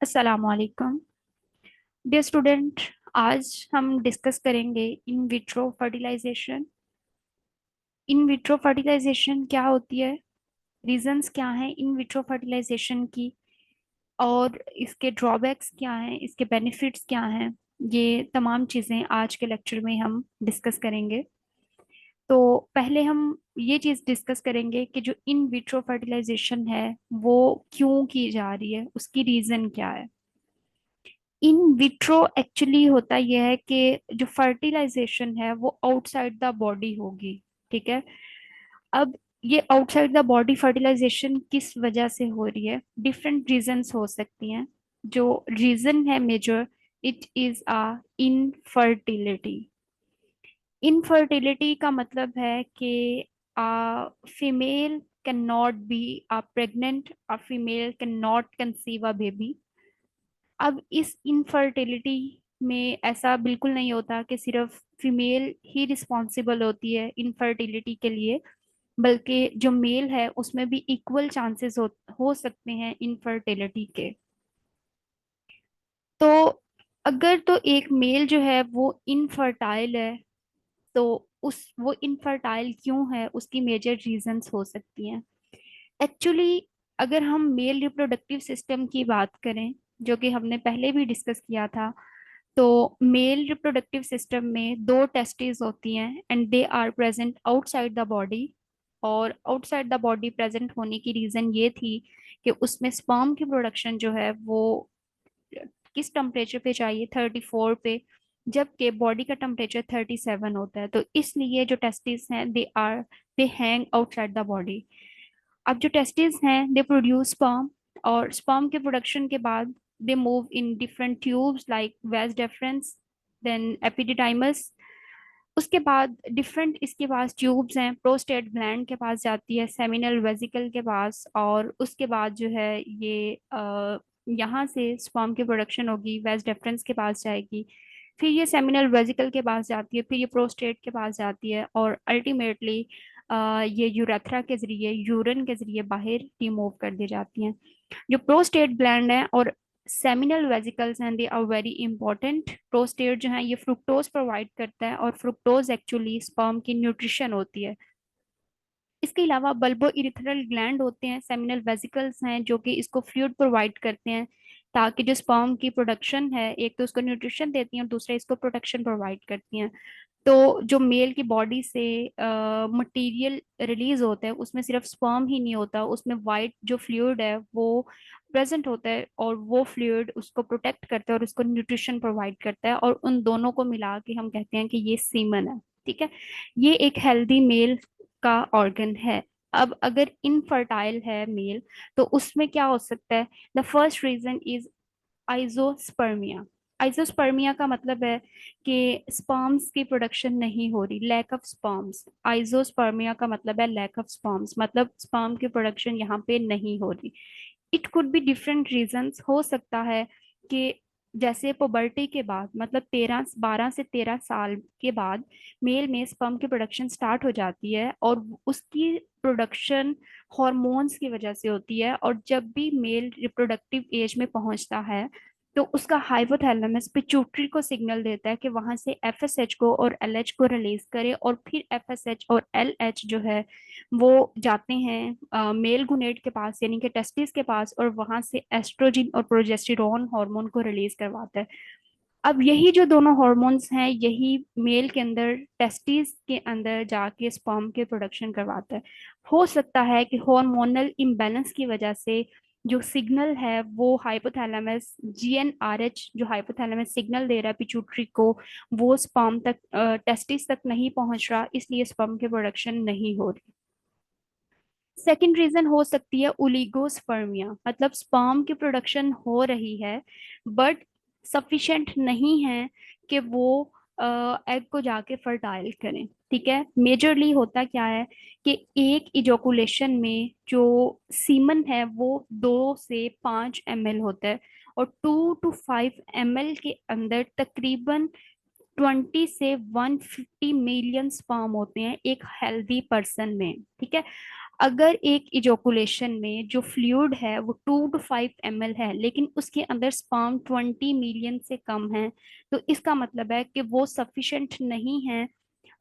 अस्सलामुअलैकुम dear student. आज हम डिस्कस करेंगे in vitro fertilisation. In vitro fertilisation क्या होती है, रीजंस क्या हैं इन विट्रो फर्टिलाइजेशन की, और इसके ड्रॉबैक्स क्या हैं, इसके बेनिफिट्स क्या हैं। ये तमाम चीज़ें आज के लेक्चर में हम डिस्कस करेंगे। तो पहले हम ये चीज़ डिस्कस करेंगे कि जो इन विट्रो फर्टिलाइजेशन है वो क्यों की जा रही है, उसकी रीज़न क्या है। इन विट्रो एक्चुअली होता यह है कि जो फर्टिलाइजेशन है वो आउटसाइड द बॉडी होगी। ठीक है। अब ये आउटसाइड द बॉडी फर्टिलाइजेशन किस वजह से हो रही है, डिफरेंट रीजंस हो सकती हैं। जो रीजन है major, it is a infertility. Infertility का मतलब है कि female can not be pregnant, a female can not conceive a baby. अब इस इनफर्टिलिटी में ऐसा बिल्कुल नहीं होता कि सिर्फ फीमेल ही रिस्पॉन्सिबल होती है इनफर्टिलिटी के लिए, बल्कि जो मेल है उसमें भी इक्वल चांसेस हो सकते हैं इनफर्टिलिटी के। तो अगर तो एक मेल जो है वो इनफर्टाइल है, तो उस वो इनफर्टाइल क्यों है उसकी मेजर रीजंस हो सकती हैं। एक्चुअली अगर हम मेल रिप्रोडक्टिव सिस्टम की बात करें, जो कि हमने पहले भी डिस्कस किया था, तो मेल रिप्रोडक्टिव सिस्टम में दो टेस्टिस होती हैं and they are present outside the body. और आउटसाइड द बॉडी प्रेजेंट होने की रीजन ये थी कि उसमें स्पर्म की प्रोडक्शन जो है वो किस टेम्परेचर पे चाहिए, 34 पे, जबकि बॉडी का टेम्परेचर 37 होता है। तो इसलिए जो टेस्टिस हैं दे हैंग आउटसाइड द बॉडी। अब जो टेस्टिस हैं दे प्रोड्यूस स्पर्म, और स्पर्म के प्रोडक्शन के बाद they move in different tubes like वेस डेफरेंस, देन एपिडिडाइमस। उसके बाद डिफरेंट इसके पास ट्यूब्स हैं, प्रोस्टेट ग्लैंड के पास जाती है, सेमिनल वेसिकल के पास, और उसके बाद जो है ये यहाँ से स्पर्म की प्रोडक्शन होगी, वेस डेफरेंस के पास जाएगी, फिर ये सेमिनल वेसिकल के पास जाती है, फिर ये प्रोस्टेट के पास जाती है, और अल्टीमेटली ये यूरेथ्रा के जरिए, यूरिन के जरिए बाहर रिमूव कर दी जाती हैं। जो प्रोस्टेट ग्लैंड है और सेमिनल वेसिकल्स हैं, they are very important. Prostate जो है ये फ्रुक्टोज प्रोवाइड करता है, और फ्रुक्टोज एक्चुअली स्पर्म की न्यूट्रिशन होती है। इसके अलावा बल्बो इरिथ्रल ग्लैंड होते हैं, सेमिनल वेसिकल्स हैं जो कि इसको फ्लूइड प्रोवाइड करते हैं, ताकि जो स्पर्म की प्रोडक्शन है, एक तो उसको न्यूट्रिशन देती हैं और दूसरा इसको प्रोटेक्शन प्रोवाइड करती हैं। तो जो मेल की बॉडी से मटेरियल रिलीज होता है उसमें सिर्फ स्पर्म ही नहीं होता, उसमें वाइट जो फ्लूइड है वो प्रेजेंट होता है, और वो फ्लूइड उसको प्रोटेक्ट करता है और उसको न्यूट्रिशन प्रोवाइड करता है, और उन दोनों को मिला के हम कहते हैं कि ये सीमन है। ठीक है। ये एक हेल्दी मेल का ऑर्गन है। अब अगर इनफर्टाइल है मेल, तो उसमें क्या हो सकता है। The first reason is azoospermia. Azoospermia का मतलब है कि स्पर्म्स की प्रोडक्शन नहीं हो रही, लैक ऑफ स्पर्म्स। आइजोस्पर्मिया का मतलब है लैक ऑफ स्पर्म्स, मतलब स्पर्म की प्रोडक्शन यहाँ पे नहीं हो रही। It could be different reasons, हो सकता है कि जैसे पुबर्टी के बाद, मतलब 12 से 13 साल के बाद मेल में स्पर्म की प्रोडक्शन स्टार्ट हो जाती है, और उसकी प्रोडक्शन हॉर्मोन्स की वजह से होती है, और जब भी मेल रिप्रोडक्टिव एज में पहुंचता है तो उसका हाइपोथैलेमस पिट्यूटरी को सिग्नल देता है कि वहां से एफएसएच को और एलएच को रिलीज करे, और फिर एफएसएच और एलएच जो है वो जाते हैं मेल गुनेट के पास, यानी कि टेस्टिस के पास, और वहां से एस्ट्रोजन और प्रोजेस्टेरोन हार्मोन को रिलीज करवाता है। अब यही जो दोनों हॉर्मोन्स हैं यही मेल के अंदर टेस्टिस के अंदर जाके स्पर्म के प्रोडक्शन करवाता है। हो सकता है कि हार्मोनल इम्बैलेंस की वजह से जो सिग्नल है वो हाइपोथैलेमस जीएनआरएच, जो हाइपोथैलेमस सिग्नल दे रहा है पिट्यूटरी को, वो स्पर्म तक, टेस्टिस तक नहीं पहुंच रहा, इसलिए स्पर्म के प्रोडक्शन नहीं हो रही। सेकेंड रीजन हो सकती है ओलिगोस्पर्मिया, मतलब स्पर्म की प्रोडक्शन हो रही है बट सफिशिएंट नहीं है कि वो एग को जाके फर्टाइल करें। ठीक है। मेजरली होता क्या है कि एक इजोकुलेशन में जो सीमन है वो 2 से 5 ml होता है, और 2 to 5 ml के अंदर तकरीबन 20 से 150 मिलियन स्पर्म होते हैं एक हेल्दी पर्सन में। ठीक है। अगर एक इजोकुलेशन में जो फ्लूइड है वो 2 to 5 ml है, लेकिन उसके अंदर स्पर्म 20 मिलियन से कम है, तो इसका मतलब है कि वो सफिशिएंट नहीं है।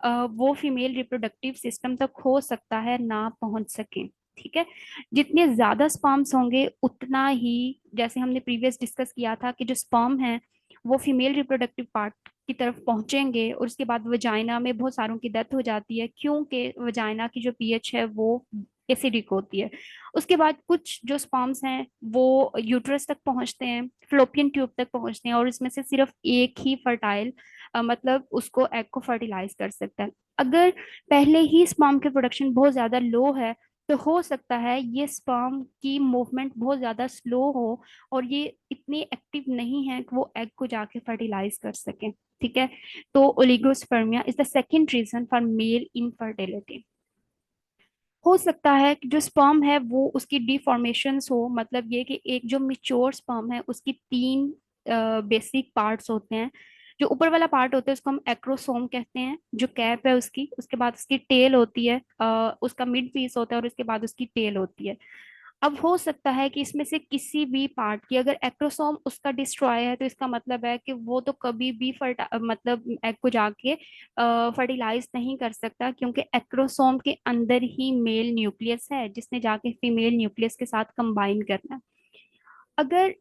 वो फीमेल रिप्रोडक्टिव सिस्टम तक हो सकता है ना पहुंच सके। ठीक है। जितने ज्यादा स्पर्म्स होंगे उतना ही, जैसे हमने प्रीवियस डिस्कस किया था कि जो स्पर्म है वो फीमेल रिप्रोडक्टिव पार्ट की तरफ पहुंचेंगे, और उसके बाद वजाइना में बहुत सारों की डेथ हो जाती है, क्योंकि वजाइना की जो पीएच है वो एसिडिक होती है। उसके बाद कुछ जो स्पर्म्स हैं वो यूट्रस तक पहुंचते हैं, फ्लोपियन ट्यूब तक पहुंचते हैं, और इसमें से सिर्फ एक ही फर्टाइल मतलब उसको एग को फर्टिलाइज कर सकता है। अगर पहले ही स्पर्म के प्रोडक्शन बहुत ज्यादा लो है, तो हो सकता है ये स्पर्म की मूवमेंट बहुत ज्यादा स्लो हो, और ये इतने एक्टिव नहीं है कि वो एग को जाके फर्टिलाइज कर सके। ठीक है। तो oligospermia is the second reason for male infertility. हो सकता है कि जो स्पर्म है वो उसकी डिफॉर्मेशंस हो, मतलब ये कि एक जो मिच्योर स्पर्म है उसकी 3 बेसिक पार्ट्स होते हैं। जो ऊपर वाला पार्ट होता है उसको हम एक्रोसोम कहते हैं, जो कैप है उसकी, उसके बाद उसकी टेल होती है, उसका मिड पीस होता है, और उसके बाद उसकी टेल होती है। अब हो सकता है कि इसमें से किसी भी पार्ट की अगर एक्रोसोम उसका डिस्ट्रॉय है, तो इसका मतलब है कि वो तो कभी भी मतलब एग को जाके फर्टिलाइज नहीं कर सकता, क्योंकि एक्रोसोम के अंदर ही मेल न्यूक्लियस है जिसने जाके फीमेल न्यूक्लियस के साथ कंबाइन करना है। अगर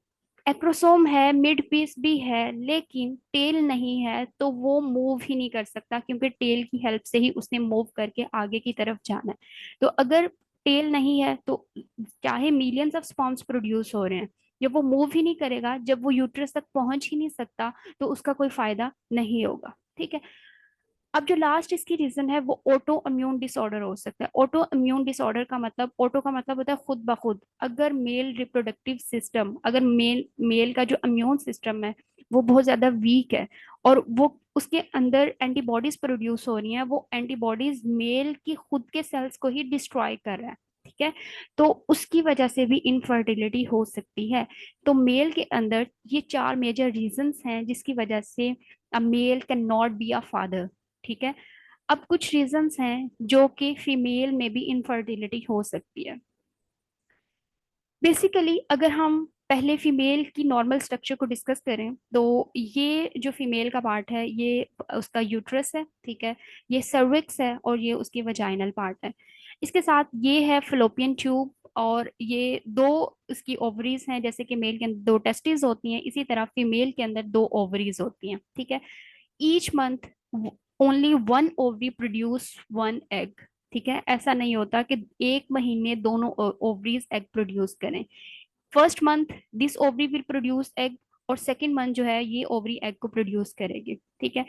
एक्रोसोम है, मिड पीस भी है, लेकिन टेल नहीं है, तो वो मूव ही नहीं कर सकता, क्योंकि टेल की हेल्प से ही उसने मूव करके आगे की तरफ जाना है। तो अगर टेल नहीं है तो चाहे मिलियंस ऑफ स्पर्म्स प्रोड्यूस हो रहे हैं, जब वो मूव ही नहीं करेगा, जब वो यूट्रस तक पहुंच ही नहीं सकता, तो उसका कोई फायदा नहीं होगा। ठीक है। अब जो लास्ट इसकी रीजन है वो ऑटो इम्यून डिसऑर्डर हो सकता है। ऑटो इम्यून डिसऑर्डर का मतलब, ऑटो का मतलब होता है खुद ब खुद। अगर मेल रिप्रोडक्टिव सिस्टम, अगर मेल मेल का जो इम्यून सिस्टम है वो बहुत ज्यादा वीक है, और वो उसके अंदर एंटीबॉडीज प्रोड्यूस हो रही हैं, वो एंटीबॉडीज मेल की खुद के सेल्स को ही डिस्ट्रॉय कर रहा है। ठीक है। तो उसकी वजह से भी इनफर्टिलिटी हो सकती है। तो मेल के अंदर ये 4 मेजर रीजंस हैं जिसकी वजह से a male can not be a father. ठीक है। अब कुछ रीजंस हैं जो कि फीमेल में भी इनफर्टिलिटी हो सकती है। बेसिकली अगर हम पहले फीमेल की नॉर्मल स्ट्रक्चर को डिस्कस करें, तो ये जो फीमेल का पार्ट है ये उसका यूट्रस है। ठीक है। ये सर्विक्स है, और ये उसकी वजाइनल पार्ट है। इसके साथ ये है फ्लोपियन ट्यूब, और ये दो इसकी ओवरीज हैं। जैसे कि मेल के अंदर 2 टेस्टिस होती हैं, इसी तरह फीमेल के अंदर 2 ओवरीज होती हैं। ठीक है। Each month only one ovary produce one egg. ठीक है। ऐसा नहीं होता कि एक महीने दोनों ओवरीज एग प्रोड्यूस करें। First month this ovary will produce egg, और सेकेंड मंथ जो है ये ओवरी एग को प्रोड्यूस करेगी। ठीक है।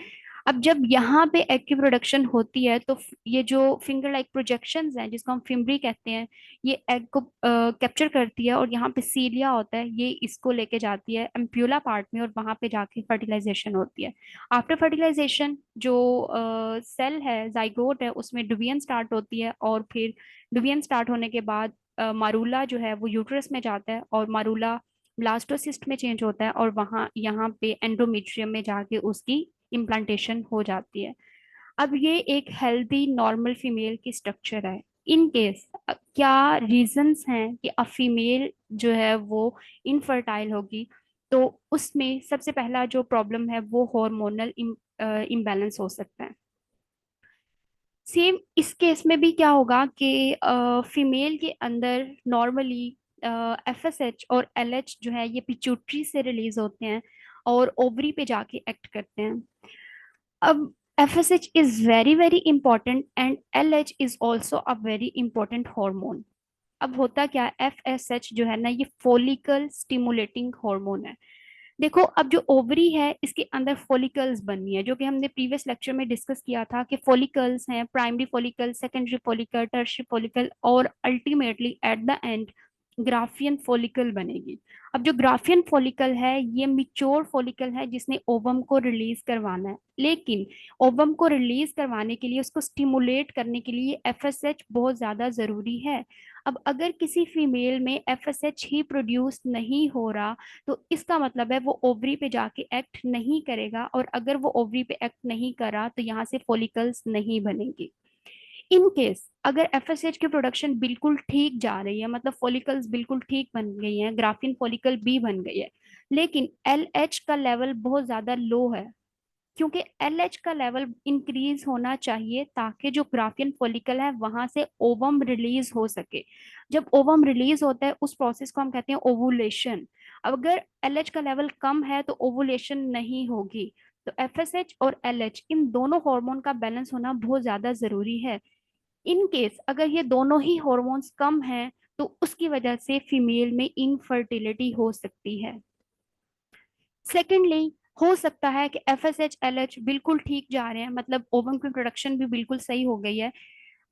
अब जब यहाँ पे एग की प्रोडक्शन होती है, तो ये जो फिंगर लाइक प्रोजेक्शंस हैं जिसको हम फिम्बरी कहते हैं, ये एग को कैप्चर करती है, और यहाँ पे सीलिया होता है, ये इसको लेके जाती है एम्प्यूला पार्ट में, और वहां पे जाके फर्टिलाइजेशन होती है। आफ्टर फर्टिलाइजेशन जो सेल है, जाइगोट है, उसमें डिवीजन स्टार्ट होती है, और फिर डिवीजन स्टार्ट होने के बाद मारूला जो है वो यूट्रस में जाता है, और मारूला ब्लास्टोसिस्ट में चेंज होता है, और वहाँ यहाँ पे एंडोमेट्रियम में जाके उसकी इम्प्लांटेशन हो जाती है। अब ये एक हेल्दी नॉर्मल फीमेल की स्ट्रक्चर है। इन केस क्या रीजंस हैं कि अ फीमेल जो है वो इनफर्टाइल होगी, तो उसमें सबसे पहला जो प्रॉब्लम है वो हार्मोनल इम्बैलेंस हो सकता है। सेम इस केस में भी क्या होगा कि फीमेल के अंदर नॉर्मली एफएसएच और एलएच जो है ये पिट्यूटरी से रिलीज होते हैं, और ओवरी पे जाके एक्ट करते हैं। अब FSH is very very important, and LH is also a very important hormone. अब होता क्या, एफएसएच जो है ना ये फॉलिकल स्टिमुलेटिंग हार्मोन है। देखो, अब जो ओवरी है इसके अंदर फॉलिकल्स बननी है, जो कि हमने प्रीवियस लेक्चर में डिस्कस किया था कि फॉलिकल्स हैं, primary follicle, secondary follicle, tertiary follicle, और ultimately at the end Graafian follicle बनेगी। अब जो ग्राफियन फॉलिकल है ये मिच्योर फॉलिकल है जिसने ओवम को रिलीज करवाना है, लेकिन ओवम को रिलीज करवाने के लिए, उसको स्टिमुलेट करने के लिए एफएसएच बहुत ज्यादा जरूरी है। अब अगर किसी फीमेल में एफएसएच ही प्रोड्यूस नहीं हो रहा, तो इसका मतलब है वो ओवरी पे जाके एक्ट नहीं करेगा, और अगर वो ओवरी पे एक्ट नहीं करा तो यहाँ से फॉलिकल्स नहीं बनेंगे। इन केस अगर एफएसएच की प्रोडक्शन बिल्कुल ठीक जा रही है, मतलब फॉलिकल्स बिल्कुल ठीक बन गई हैं, ग्राफिन फॉलिकल भी बन गई है, लेकिन एलएच का लेवल बहुत ज्यादा लो है, क्योंकि एलएच का लेवल इंक्रीज होना चाहिए ताकि जो ग्राफियन फॉलिकल है वहां से ओवम रिलीज हो सके। जब ओवम रिलीज होता है उस प्रोसेस को हम कहते हैं ओवुलेशन। अगर एलएच का लेवल कम है तो ओवुलेशन नहीं होगी। तो एफएसएच और एलएच इन दोनों हार्मोन का बैलेंस होना बहुत ज्यादा जरूरी है। इन केस अगर ये दोनों ही हॉर्मोन्स कम हैं तो उसकी वजह से फीमेल में इनफर्टिलिटी हो सकती है। सेकेंडली, हो सकता है कि F S H L H बिल्कुल ठीक जा रहे हैं, मतलब ओवम की प्रोडक्शन भी बिल्कुल सही हो गई है।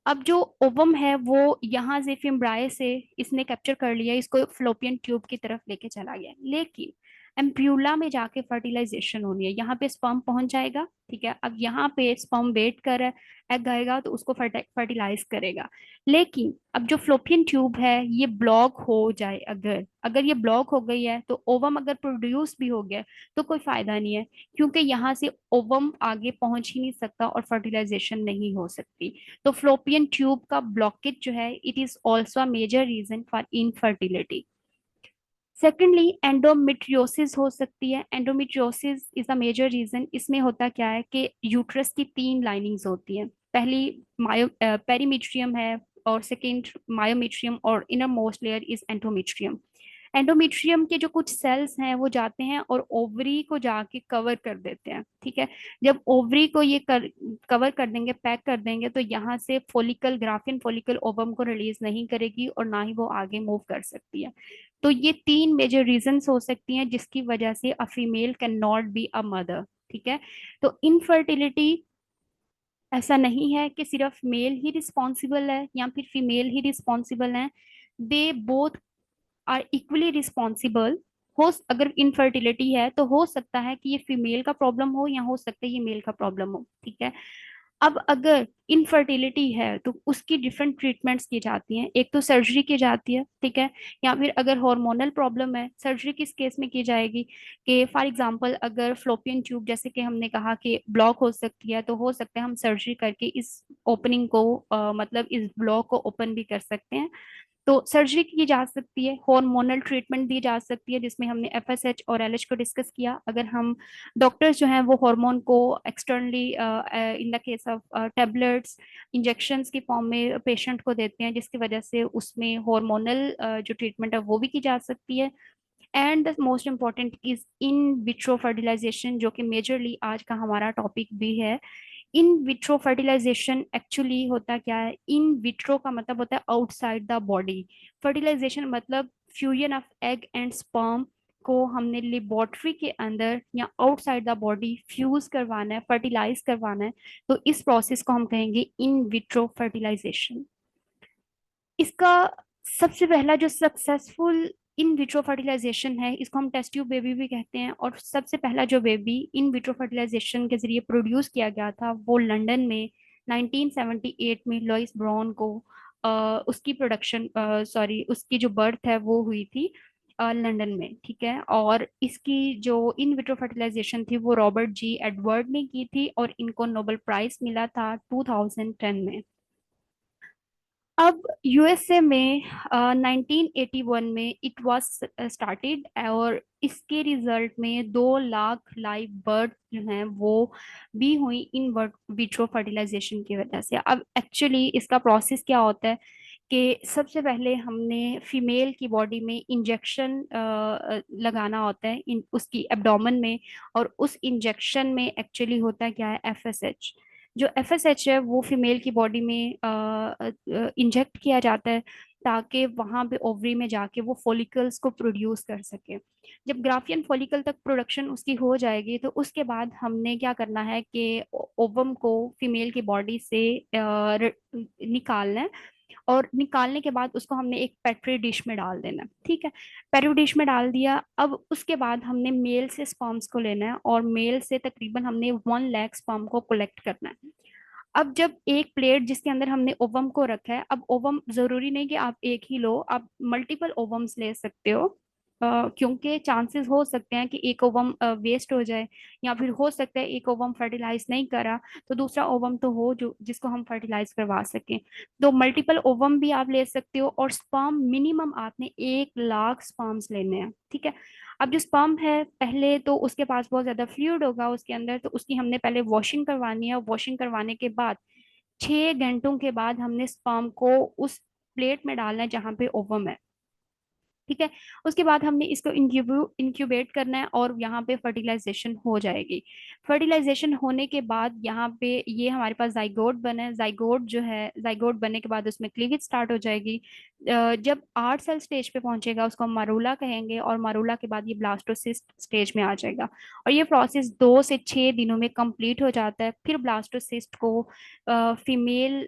अब जो ओवम है वो यहाँ से फिम्ब्राय से इसने कैप्चर कर लिया, इसको फ्लोपियन ट्यूब की तरफ लेके चला गया, लेकिन एम्प्यूला में जाके फर्टिलाइजेशन होनी है, यहाँ पे स्पर्म पहुंच जाएगा। ठीक है, अब यहाँ पे स्पर्म वेट कर रहा है, एग आएगा तो उसको फर्टिलाइज करेगा। लेकिन अब जो फ्लोपियन ट्यूब है ये ब्लॉक हो जाए, अगर अगर ये ब्लॉक हो गई है तो ओवम अगर प्रोड्यूस भी हो गया तो कोई फायदा नहीं है, क्योंकि यहाँ से ओवम आगे पहुंच ही नहीं सकता और फर्टिलाइजेशन नहीं हो सकती। तो फ्लोपियन ट्यूब का ब्लॉकेज जो है it is also a major reason for infertility. Secondly, endometriosis हो सकती है। Endometriosis is a major reason. इसमें होता क्या है कि यूट्रस की तीन लाइनिंग्स होती हैं। पहली मायो पेरीमीट्रियम है, और सेकेंड मायोमेट्रियम, और inner most layer is endometrium. Endometrium के जो कुछ सेल्स हैं वो जाते हैं और ओवरी को जाके कवर कर देते हैं। ठीक है, जब ओवरी को ये कवर कर देंगे, पैक कर देंगे, तो यहाँ से फॉलिकल, ग्राफिन फॉलिकल ओवम को रिलीज नहीं करेगी और ना ही वो आगे मूव कर सकती है। तो ये तीन मेजर रीजंस हो सकती हैं जिसकी वजह से अ female can not be a mother. ठीक है, तो इनफर्टिलिटी ऐसा नहीं है कि सिर्फ मेल ही रिस्पॉन्सिबल है या फिर फीमेल ही रिस्पॉन्सिबल है। They both are equally responsible. हो, अगर इनफर्टिलिटी है तो हो सकता है कि ये फीमेल का प्रॉब्लम हो या हो सकता है ये मेल का प्रॉब्लम हो। ठीक है, अब अगर इनफर्टिलिटी है तो उसकी डिफरेंट ट्रीटमेंट्स की जाती हैं। एक तो सर्जरी की जाती है, ठीक है, या फिर अगर हार्मोनल प्रॉब्लम है, सर्जरी किस केस में की जाएगी कि फॉर एग्जांपल अगर फ्लोपियन ट्यूब जैसे कि हमने कहा कि ब्लॉक हो सकती है, तो हो सकता है हम सर्जरी करके इस ओपनिंग को मतलब इस ब्लॉक को ओपन भी कर सकते हैं। तो सर्जरी की जा सकती है, हार्मोनल ट्रीटमेंट दी जा सकती है, जिसमें हमने एफएसएच और एलएच को डिस्कस किया। अगर हम डॉक्टर्स जो हैं वो हार्मोन को externally in the case of tablets, injections की फॉर्म में पेशेंट को देते हैं, जिसकी वजह से उसमें हार्मोनल जो ट्रीटमेंट है वो भी की जा सकती है। And the most important is in vitro fertilisation, जो कि मेजरली आज का हमारा टॉपिक भी है। इन विट्रो फर्टिलाइजेशन एक्चुअली होता क्या है? इन विट्रो का मतलब होता है आउटसाइड द बॉडी। फर्टिलाइजेशन मतलब fusion of egg and sperm को हमने लेबोरेटरी के अंदर या आउटसाइड द बॉडी फ्यूज करवाना है, फर्टिलाइज करवाना है। तो इस प्रोसेस को हम कहेंगे इन विट्रो फर्टिलाइजेशन। इसका सबसे पहला जो सक्सेसफुल इन विट्रो फर्टिलाइजेशन है, इसको हम टेस्ट ट्यूब बेबी भी कहते हैं, और सबसे पहला जो बेबी इन विट्रो फर्टिलाइजेशन के जरिए प्रोड्यूस किया गया था वो लंदन में 1978 में लॉइस ब्राउन को उसकी प्रोडक्शन सॉरी उसकी जो बर्थ है वो हुई थी लंदन में। ठीक है, और इसकी जो इन विट्रो फर्टिलाइजेशन थी वो रॉबर्ट जी एडवर्ड ने की थी, और इनको नोबेल प्राइज मिला था 2010 में। अब यूएसए में 1981 में इट वाज स्टार्टेड, और इसके रिजल्ट में 2 लाख लाइव बर्थ जो हैं वो भी हुई इन विट्रो फर्टिलाइजेशन की वजह से। अब एक्चुअली इसका प्रोसेस क्या होता है कि सबसे पहले हमने फीमेल की बॉडी में इंजेक्शन लगाना होता है, उसकी एब्डोमेन में, और उस इंजेक्शन में एक्चुअली होता क्या है, एफएसएच। जो एफएसएच है वो फीमेल की बॉडी में इंजेक्ट किया जाता है ताकि वहां पे ओवरी में जाके वो फॉलिकल्स को प्रोड्यूस कर सके। जब ग्राफियन फॉलिकल तक प्रोडक्शन उसकी हो जाएगी तो उसके बाद हमने क्या करना है कि ओवम को फीमेल की बॉडी से निकालना है, और निकालने के बाद उसको हमने एक पेट्री डिश में डाल देना है। ठीक है, पेट्री डिश में डाल दिया। अब उसके बाद हमने मेल से स्पर्म्स को लेना है, और मेल से तकरीबन हमने 1 लाख स्पर्म को कलेक्ट करना है। अब जब एक प्लेट जिसके अंदर हमने ओवम को रखा है, अब ओवम जरूरी नहीं कि आप एक ही लो, आप मल्टीपल ओवम्स ले सकते हो। क्योंकि चांसेस हो सकते हैं कि एक ओवम वेस्ट हो जाए, या फिर हो सकता है एक ओवम फर्टिलाइज नहीं करा तो दूसरा ओवम तो हो जो जिसको हम फर्टिलाइज करवा सकें। तो मल्टीपल ओवम भी आप ले सकते हो, और स्पर्म मिनिमम आपने 1 लाख स्पर्म्स लेने हैं, ठीक है। अब जो स्पर्म है, पहले तो उसके पास बहुत ज्यादा फ्लूइड होगा उसके अंदर, तो उसकी हमने पहले वॉशिंग करवानी है। वॉशिंग करवाने के बाद 6 घंटों के बाद हमने स्पर्म को उस प्लेट में डालना है जहाँ पे ओवम है, ठीक है। उसके बाद हमने इसको इंक्यूबेट करना है, और यहाँ पे फर्टिलाइजेशन हो जाएगी। फर्टिलाइजेशन होने के बाद यहाँ पे ये हमारे पास जाइगोट बना है। जाइगोट जो है, जाइगोट बनने के बाद उसमें क्लीवेज स्टार्ट हो जाएगी। जब 8 सेल स्टेज पे पहुंचेगा उसको हम मरूला कहेंगे, और मरूला के बाद ये ब्लास्टोसिस्ट स्टेज में आ जाएगा। और ये प्रोसेस 2 से 6 दिनों में कंप्लीट हो जाता है। फिर ब्लास्टोसिस्ट को फीमेल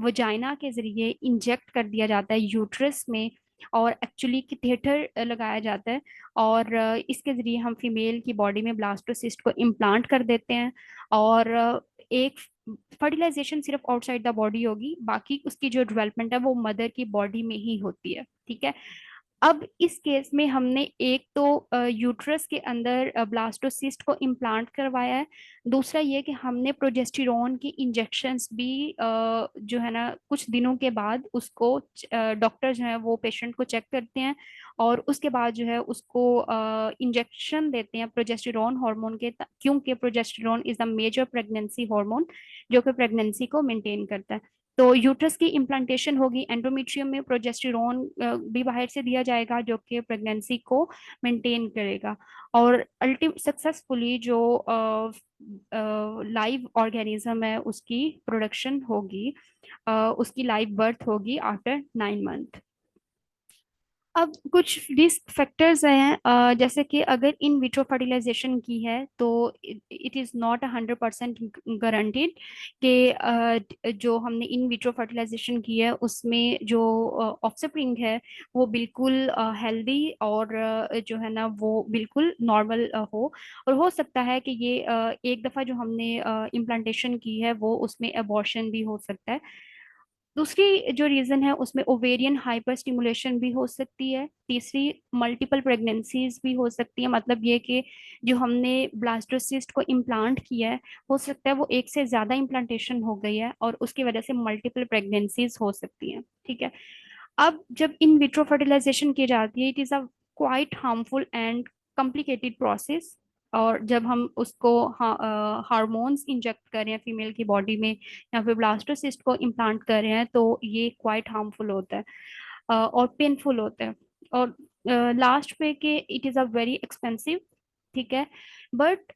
वजाइना के जरिए इंजेक्ट कर दिया जाता है यूट्रस में, और एक्चुअली कैथेटर लगाया जाता है। और इसके जरिए हम फीमेल की बॉडी में ब्लास्टोसिस्ट को इम्प्लांट कर देते हैं। और एक फर्टिलाइजेशन सिर्फ आउटसाइड द बॉडी होगी, बाकी उसकी जो डेवलपमेंट है वो मदर की बॉडी में ही होती है, ठीक है। अब इस केस में हमने एक तो यूट्रस के अंदर ब्लास्टोसिस्ट को इम्प्लांट करवाया है। दूसरा ये कि हमने प्रोजेस्टेरोन की इंजेक्शंस भी जो है ना कुछ दिनों के बाद उसको डॉक्टर जो है वो पेशेंट को चेक करते हैं, और उसके बाद जो है उसको इंजेक्शन देते हैं प्रोजेस्टेरोन हार्मोन के, क्योंकि progesterone is the major pregnancy hormone जो कि प्रेगनेंसी को मेंटेन करता है। तो यूट्रस की इम्प्लांटेशन होगी, एंडोमेट्रियम में प्रोजेस्टेरोन भी बाहर से दिया जाएगा जो कि प्रेगनेंसी को मेंटेन करेगा। और अल्टीम सक्सेसफुली जो लाइव ऑर्गेनिज्म है उसकी प्रोडक्शन होगी, उसकी लाइव बर्थ होगी आफ्टर 9 मंथ। अब कुछ रिस्क फैक्टर्स हैं, जैसे कि अगर इन विट्रो फर्टिलाइजेशन की है तो इट इज़ नॉट 100% गारंटीड कि जो हमने इन विट्रो फर्टिलाइजेशन की है उसमें जो ऑफस्प्रिंग है वो बिल्कुल हेल्दी और जो है ना वो बिल्कुल नॉर्मल हो। और हो सकता है कि ये एक दफ़ा जो हमने इम्प्लांटेशन की है वो उसमें अबॉर्शन भी हो सकता है। दूसरी जो रीजन है उसमें ओवेरियन हाइपर स्टिमुलेशन भी हो सकती है। तीसरी मल्टीपल प्रेगनेंसीज भी हो सकती है, मतलब ये कि जो हमने ब्लास्टोसिस्ट को इम्प्लांट किया है हो सकता है वो एक से ज्यादा इम्प्लांटेशन हो गई है और उसकी वजह से मल्टीपल प्रेगनेंसीज हो सकती हैं, ठीक है। अब जब इन विट्रो फर्टिलाइजेशन की जाती है, it is a quite harmful and complicated process. और जब हम उसको हार्मोन्स इंजेक्ट कर रहे हैं फीमेल की बॉडी में, या फिर ब्लास्टोसिस्ट को इम्प्लांट कर रहे हैं, तो ये क्वाइट हार्मफुल होता है और पेनफुल होता है। और लास्ट पे के it is a very expensive, ठीक है। बट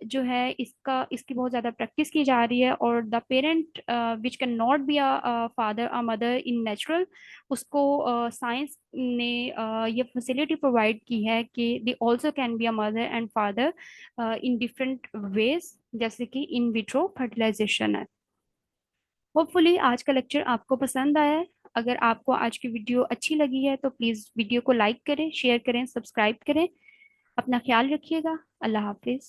जो है इसकी बहुत ज़्यादा प्रैक्टिस की जा रही है, और the parent which can not be a father a mother in natural, उसको साइंस ने ये फैसिलिटी प्रोवाइड की है कि they also can be a mother and father in different ways, जैसे कि इन विट्रो फर्टिलाइजेशन है। होपफुली आज का लेक्चर आपको पसंद आया है। अगर आपको आज की वीडियो अच्छी लगी है तो प्लीज़ वीडियो को लाइक करें, शेयर करें, सब्सक्राइब करें। अपना ख्याल रखिएगा। अल्लाह हाफिज।